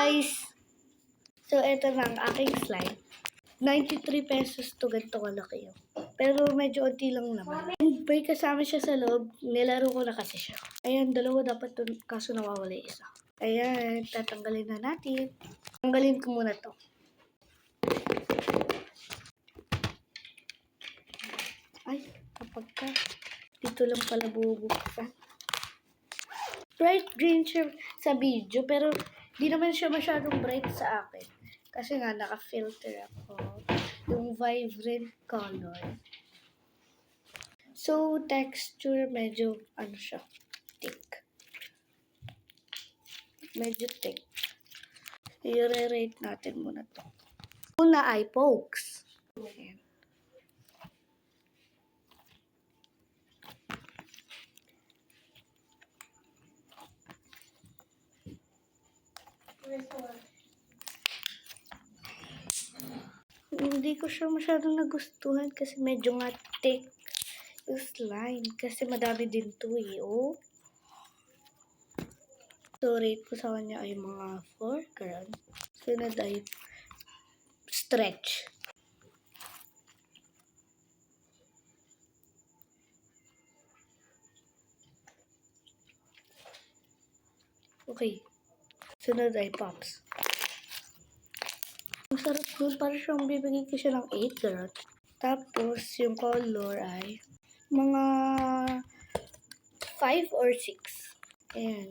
guys! So, ito na ang aking slime. 93 pesos to, ganito kalaki yun. Pero medyo unti lang naman. May kasama siya sa loob, nilaro ko na kasi siya. Ayan, dalawa dapat to, kaso nawawala isa. Ayan, tatanggalin na natin. Tanggalin ko muna to. Ay, kapag ka, dito lang pala bubuksan. Bright green siya sa video, pero di naman siya masyadong bright sa akin. Kasi nga, naka-filter ako. Yung vibrant color. So, texture, medyo, ano siya, thick. Medyo thick. I-rate natin muna to. Una ay pokes. Ayan. Hindi ko siya masyadong nagustuhan kasi medyo nga thick yung slime. Kasi madami din to eh, oh. So, rate ko sa kanya ay mga 4 karan. Sunod ay stretch. Okay. Sunod ay pops. Ang sarap nun. Parang siyang bibigay ko siya ng 8 karan. Tapos, yung color ay mga 5 or 6. Ayan.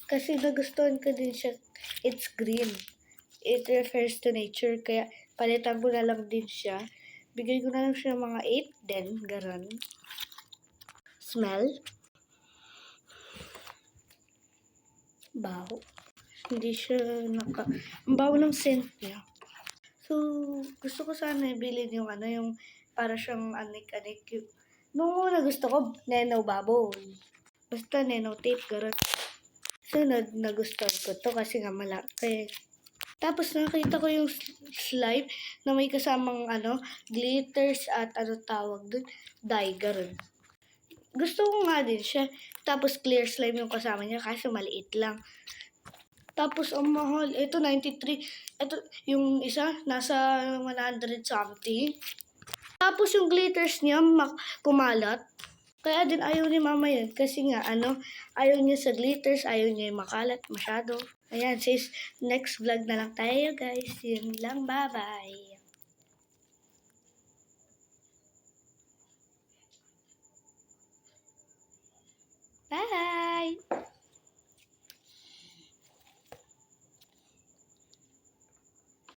Kasi nagustuhan ko din siya. It's green. It refers to nature. Kaya palitan ko na lang din siya. Bigay ko na lang siya mga 8 din. Garon. Smell. Baho. Hindi siya ang baho ng scent niya. So, gusto ko sana ibilin yung ano, yung para siyang anik-anik. Nung una gusto ko, Neno Bubble. Basta Neno Tape, garon. Sunod, nagustuhan ko to kasi nga malaki. Tapos nakita ko yung slime na may kasamang ano, glitters at ano tawag dun, dye, garon. Gusto ko nga din siya. Tapos clear slime yung kasama niya kasi maliit lang. Tapos ang mahal, ito 93. Ito yung isa nasa 100 something. Tapos yung glitters niya kumalat. Kaya din ayaw ni mama yun. Kasi nga, ano, ayaw niya sa glitters, ayaw niya yung makalat masyado. Ayan, sis, next vlog na lang tayo, guys. Yun lang, bye-bye. Bye!